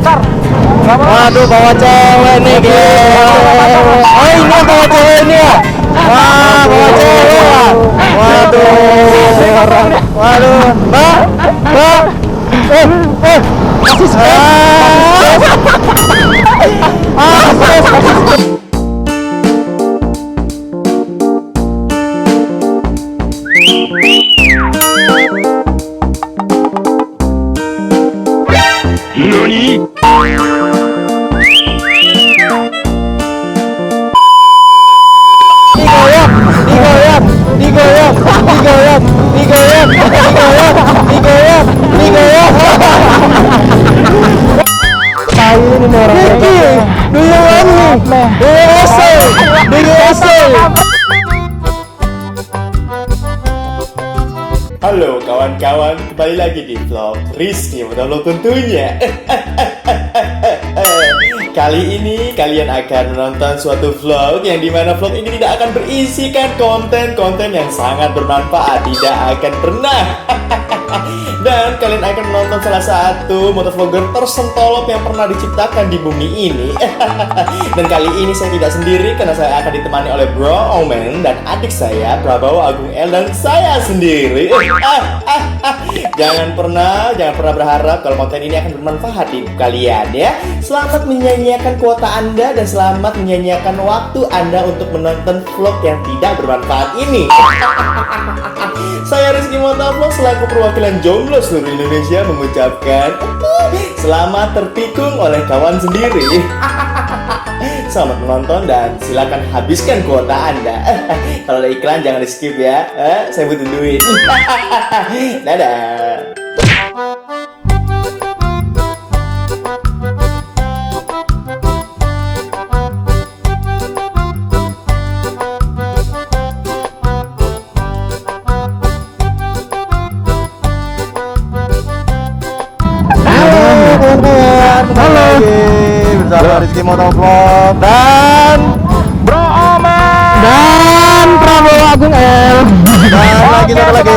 nyasar. Waduh, bawa cewek nih, guys. Oh, ini bawa cewek ini ya. Wah, bawa cewek ya. Waduh, Mbak. Kasih space. NANI?! Digoyang. Tahu ini orang. Do you want me? Do you say? Halo kawan-kawan, kembali lagi di vlog Rizky Motovlog tentunya. Kali ini kalian akan menonton suatu vlog yang dimana vlog ini tidak akan berisikan konten-konten yang sangat bermanfaat, tidak akan pernah. Dan kalian akan menonton salah satu motovlogger tersentolop yang pernah diciptakan di bumi ini. Dan kali ini saya tidak sendiri karena saya akan ditemani oleh Bro Omen dan adik saya Prabowo Agung L dan saya sendiri. Jangan pernah berharap kalau konten ini akan bermanfaat di kalian ya. Selamat menyanyiakan kuota Anda dan selamat menyanyiakan waktu Anda untuk menonton vlog yang tidak bermanfaat ini. Saya Rizky Motovlog selaku perwakilan jomblo seluruh Indonesia mengucapkan selamat tertikung oleh kawan sendiri. Selamat menonton dan silakan habiskan kuota Anda. Kalau ada iklan jangan di skip ya. Saya butuh duit. Dadah. Halo. Bersama Rizky Motovlog dan Bro Omen dan Prabowo Agung L. Dan lagi satu lagi.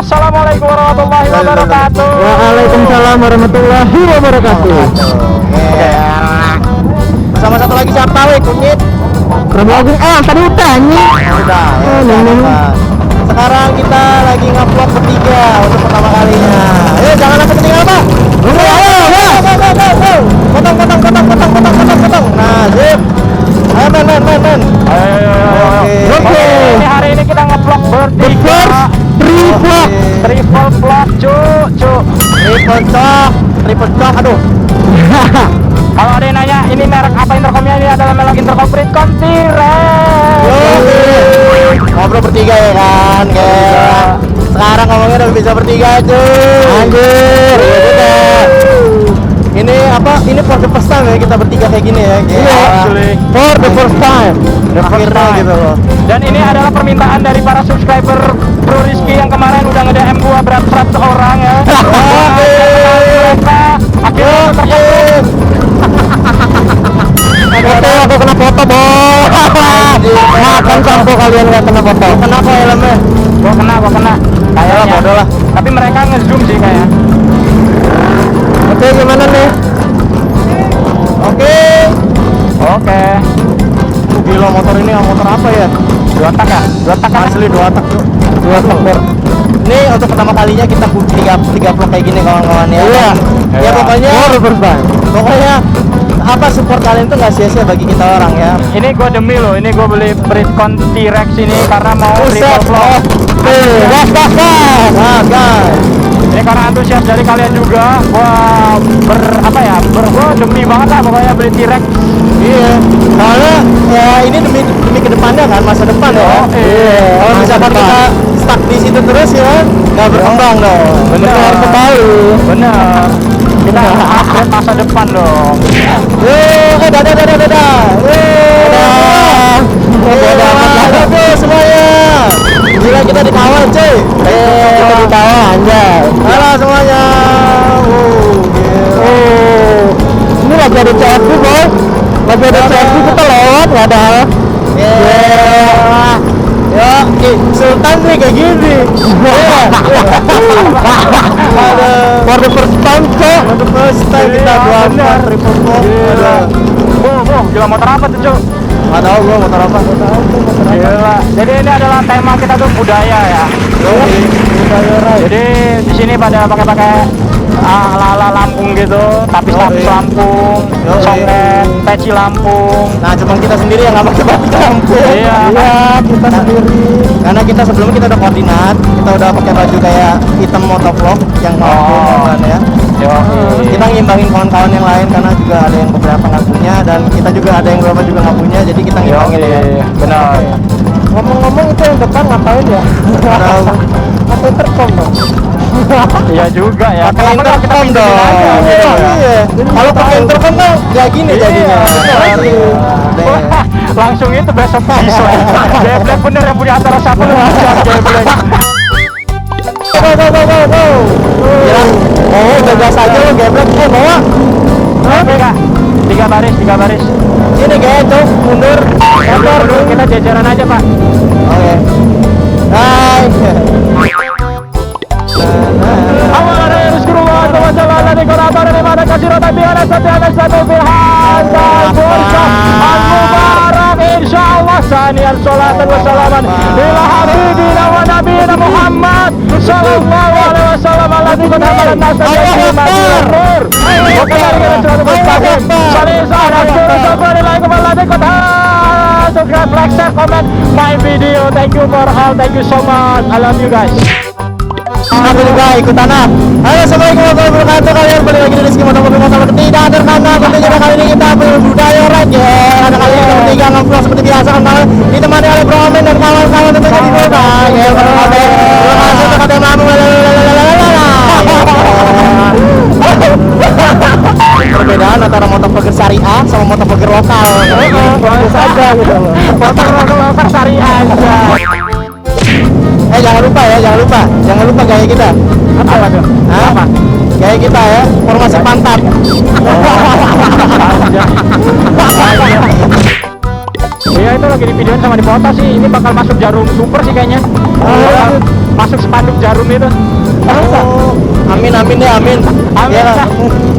Assalamualaikum warahmatullahi wabarakatuh. Waalaikumsalam warahmatullahi wabarakatuh. Oke. Bersama satu lagi siapa weh kunyit? Prabowo Agung L. Tadi udah nih. Udah. Sekarang kita lagi ngupload bertiga untuk pertama kalinya. Ayo jangan sampai ketinggalan, Pak. Potong. Nah, zip. Ayo men. Oke. Ini hari ini kita nge-vlog bertiga. Triple vlog, cuk. Triple cok, aduh. Kalau ada yang nanya ini merek apa intercomnya, ini adalah merek intercom Bridgecom T-Rex. Ngobrol bertiga ya kan, kayak sekarang ngomongnya udah bisa bertiga cuy. Anjir, ya udah. Ini apa? Ini for the first time ya kita bertiga kayak gini ya. Iya, actually. For the first time. Akhirnya gitu loh. Dan ini adalah permintaan dari para subscriber Bro Rizky yang kemarin udah nge-DM gua berat 100 orang ya. Akhirnya terkabul. Aku kena foto, Bos. Makan sampo kalian nggak kena foto. Kenapa helmnya? Gua kena. Kayaknya bodoh lah. Tapi mereka nge-zoom sih kayaknya. Oke, gimana nih? Oke. Gila motor ini motor apa ya? Dua tak Asli 2 tak tuh. 2 tak ber. Ini untuk pertama kalinya kita tiga vlog kayak gini kawan-kawan ya. Iya. Ya pokoknya apa support kalian tuh nggak sia-sia bagi kita orang ya. Ini gue demi loh, ini gue beli Bridgecom T-Rex ini karena mau triple vlog. Gas. Ini karena antusias dari kalian juga, gue demi banget lah pokoknya beli T-Rex. Iya. Soalnya ya ini demi kedepannya kan, masa depan ya. Kalau misalkan kita stuck di situ terus ya nggak berkembang dong. Bener sekali. Bener. Kita harus upgrade masa depan dong. Dadah. Dadah semuanya. Gila kita dikawal cuy. Kita dikawal anjay. Halo semuanya. Ini lagi ada CFD boy. Lagi ada CFD kita lewat padahal. Ya, Sultan nih kayak gini. For the first time, cok. For the first time kita dua bener. triple vlog. Gila. Gila motor apa tuh, Cuk? Nggak tahu gua motor apa. Gila. Jadi ini adalah tema kita tuh budaya ya. Budaya ride. Jadi di sini pada pakai ala-ala Lampung gitu, tapis-tapis Lampung, songet, peci Lampung. Nah, cuma kita sendiri yang nggak pakai baju campur. Iya, kita sendiri. Karena kita sebelumnya kita udah koordinat, kita udah pakai baju kayak hitam motovlog yang kan ya. Kita ngimbangin kawan-kawan yang lain karena juga ada yang beberapa nggak punya dan kita juga ada yang beberapa juga nggak punya, jadi kita ngimbangin ya. Benar. Ngomong-ngomong itu yang depan ngapain ya? Apa intercom dong? Iya juga ya. Pakai Kenapa nggak kita intercom pindahin dong. aja, gitu? Iya. Kalau pakai intercom kan nggak gini Iya. jadinya. Wah, langsung itu besok bisa. Geblek bener yang punya antara satu lu geblek. Go. Oh, gas aja lo geblek. Bawa. Oke Kak, tiga baris. Ini kayak tuh mundur. Mundur, kita jajaran aja Pak. Oke. Hai. Insyaallah sanian salatan wa salaman ila habibina wa nabiyina Muhammad sallallahu alaihi wasallam alladzi qad amara an-nas bil nur wa kana mustaqim subscribe, like, share, comment my video. Thank you for all, thank you so much, I love you guys. Aku juga ikutan ah. Halo, assalamualaikum warahmatullahi wabarakatuh. Kalian balik lagi di Rizky Motor tidak terkana. Tentunya kali ini kita berbudaya ride ya. Karena kali ini kita bertiga nge-vlog seperti biasa kan, ditemani oleh Bro Omen dan kawan-kawan tentunya di kota. Ya, Bro Omen. Terima kasih untuk kata yang perbedaan antara motovlogger syariah sama motovlogger lokal. Bagus aja gitu loh. Motor syariah aja. Jangan lupa gaya kita. Apa tuh? Apa? Gaya kita ya, formasi pantat. Iya itu lagi di videoin sama di foto sih. Ini bakal masuk Jarum Super sih kayaknya. Masuk spanduk Jarum itu. Amin deh, amin. Ya,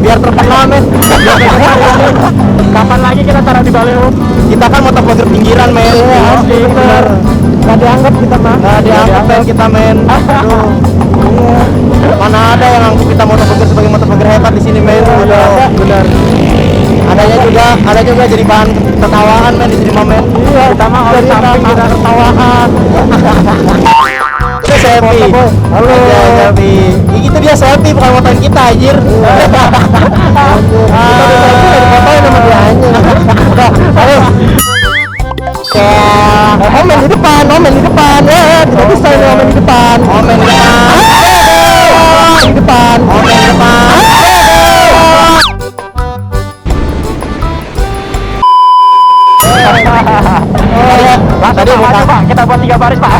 biar terkenal men. Kapan lagi kita taruh di baliho? Kita kan motovlogger pinggiran men. Asli, bener. Gak dianggap kita mah. Gak dianggap men kita men. Aduh. Mana ada yang anggap kita motovlogger sebagai motovlogger hebat di sini men. Benar. Ada juga jadi bahan tertawaan men di sini men. Iya, kita mah oleh samping kita tertawaan. Itu selfie. Halo. Selfie. Itu dia selfie bukan motoin kita anjir. Fotoin sama dia anjir. Ayo. Omen di depan ya, tidak bisa ini omen di depan. Omen di depan. Tadi muka Pak, kita buat 3 baris Pak.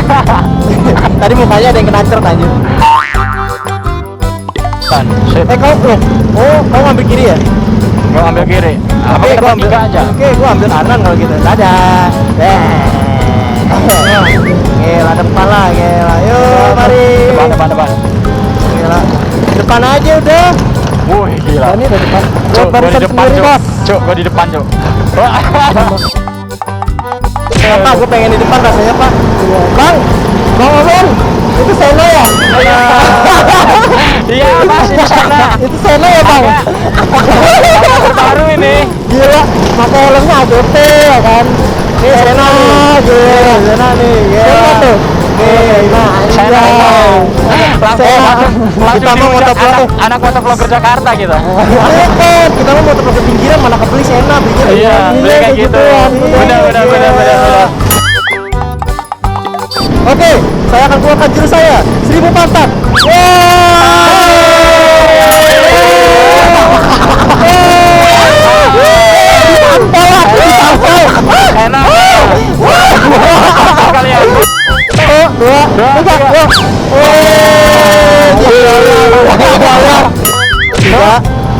Tadi mukanya ada yang kena cert anjir. Kau ngambil kiri ya? Gua ambil kiri. Oke, gua ambil aja. Oke, gua ambil kanan kalau gitu. Dadah. Gila depan lah, gila. Yuk, mari. Depan. Gila. Depan aja udah. Wih, gila. Ini udah depan. Gua di depan, sendiri, Bos. Cuk, gua di depan, Cuk. Apa? Gue pengen di depan rasanya, Pak. Bang Omen, itu Sena ya? Iya, Mas, di sana. Itu Sena ya, Bang? Baru ini. Gila, pakai helmnya AGT ya kan? Ini Sena nih, Sena nih, Sena tuh. Sena. Kita mau motovlog, anak motovlogger Jakarta gitu. Kita mau motovlog pinggiran mana kebeli Sena, Iya, beli kayak gitu. Benar. Oke, saya akan keluarkan jurus saya, 1000 pantat. Enak. Kalian.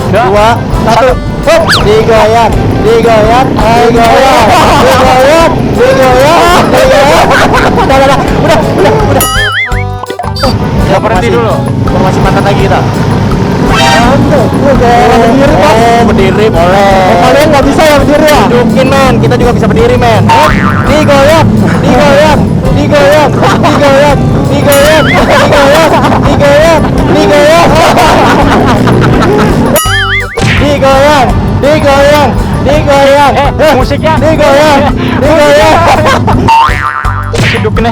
2, 1. Digoyang. Udah. Ya berhenti dulu. Formasi pantat lagi kita. Berdiri, Pak. Oh, berdiri boleh. Kalian nggak bisa ya berdiri ya? Dudukin men, kita juga bisa berdiri men. Digoyang, digoyang, digoyang, digoyang, digoyang, digoyang, digoyang, digoyang, digoyang, digoyang, digoyang. Musiknya Digoyang, digoyang. hidup nih.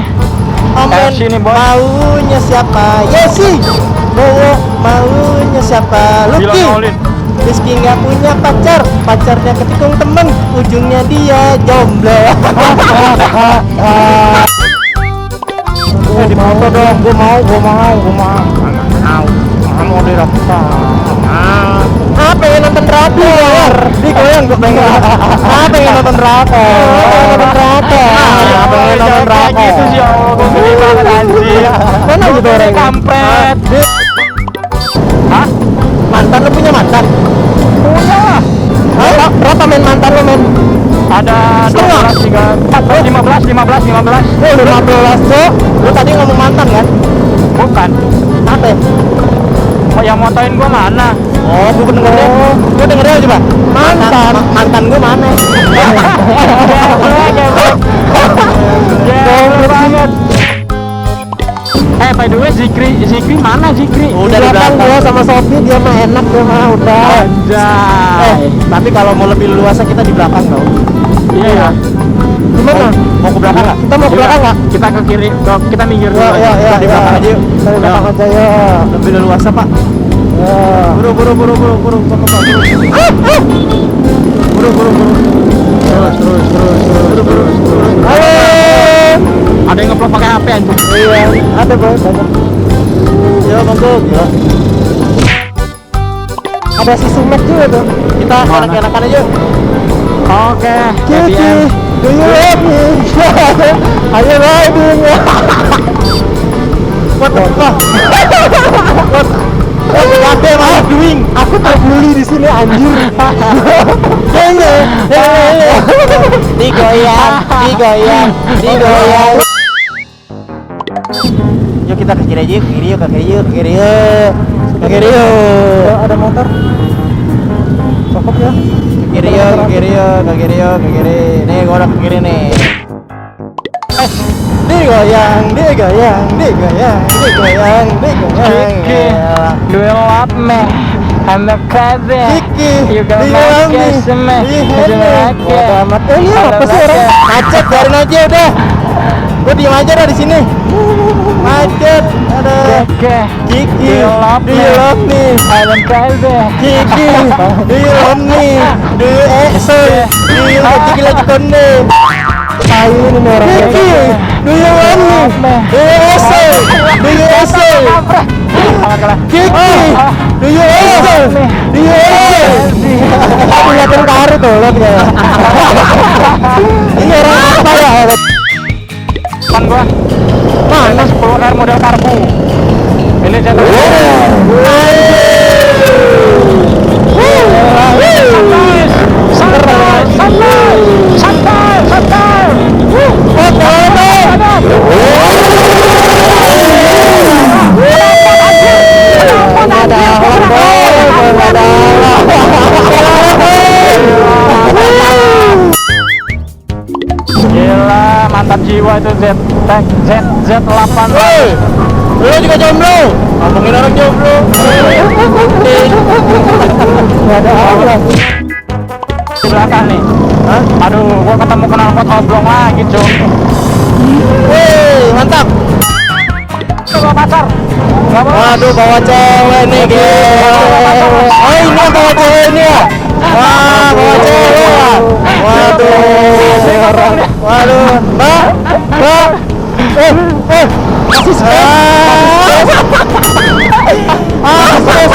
Amen. Sini, Bos. Maunya siapa? Yesi. Bowo maunya siapa? Lucky. Bilang Maulin. Rizky nggak punya pacar, pacarnya ketikung temen, ujungnya dia jomblo. Di foto dong. Gue mau direkam. Pengen nonton drakor. Digoyang gue pengen. Pengen nonton drakor. Pengen nonton drakor. Gitu sih, ya Allah, gue gede banget anjir. Mana gitu orang? Kampret. Hah? Mantan lu punya mantan? Punya lah. Berapa main mantan lu men? Ada 12, 13, 14, 15, 15. 15 tuh. Lu tadi ngomong mantan kan? Bukan. Apa ya? Oh, yang motoin gua mana? Oh, gue dengernya. Gue dengernya coba. Mantan gue mana? Geblek banget. By the way, Zikri mana Zikri? Udah di belakang gua sama Sofi, dia mah enak dia mah udah. Anjay. Tapi kalau mau lebih luasnya kita di belakang tau. Iya ya. Gimana? Mau ke belakang nggak? Kita mau ke belakang nggak? Kita ke kiri, kita minggir dulu. Ya, Kita di belakang aja yuk. Kita di belakang aja ya. Lebih luasnya Pak. Buru. Buru. Terus. Halo. Ada yang ngeplok pakai HP anjing. Iya, ada boy banyak. Ya monggo. Ya. Ada si Sumek juga tuh. Kita enak-enakan aja. Oke, Kiki, do you love me? Are you riding? What the fuck? What am I doing? Aku terbuli di sini anjir. Digoyang. Yuk kita ke kiri aja, ke kiri yuk. Ada motor. Cakep ya. Ke kiri. Nih gua udah ke kiri nih. Digoyang. Do you love me? I'm a crazy. You got my kiss me. Ini apa sih orang? Macet, biarin aja udah. Gua diem aja dah di sini. Macet, ada. Kiki, do you love me? I'm a crazy. Kiki, do you love me? Do you answer? Kiki lagi konde. Ayo ini orang. Kiki, do you love me? Do you answer? Kiki, do you answer? Aku liatin karu tuh, liat gak? Ini orang apa ya? Kan gua. Mana 10 air model karbu. Ini jatuh. Santai. Gila, mantap jiwa itu Z8. Lu juga jomblo? Ngomongin orang jomblo. Gak ada apa. Di belakang nih. Hah? Aduh, gua ketemu knalpot oblong lagi, Cung. Wih, mantap. Bawa pacar. Nggak bawa. Waduh, bawa cewek nih, Oh, ini yang bawa cewek ini ya? Wah, bawa cewek ya? Waduh, Mbak. Kasih space. Space.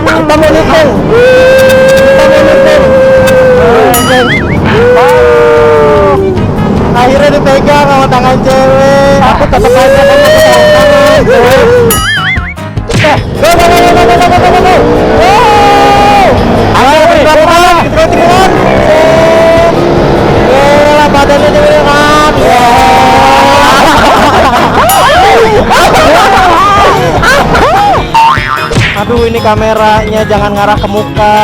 Kita mau nyetel. Akhirnya dipegang sama tangan cewek. Aku tetap aja mau pegang tangan. Aduh, ini kameranya jangan ngarah ke muka.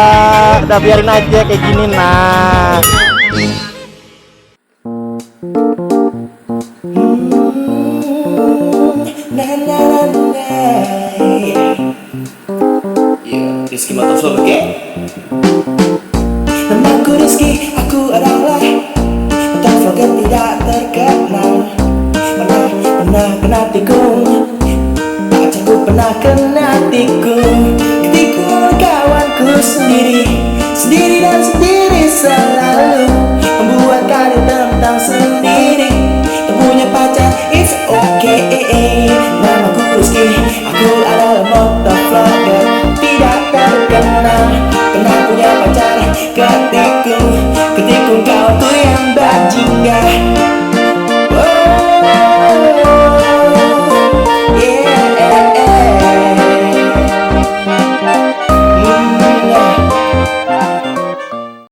Udah biarin aja kayak gini, nah. Rizky Motovlog, oke? Namaku Rizky, aku adalah motovlog yang tidak terkenal. Pernah kena tikung, pacarku pernah kena tikung. Ketikung kawanku sendiri dan sendiri selalu membuat karya tentang sendiri. Tak punya pacar, it's okay. Namaku Rizky, aku adalah motovlogger tidak terkenal. Pernah punya pacar, ketikung kau tuh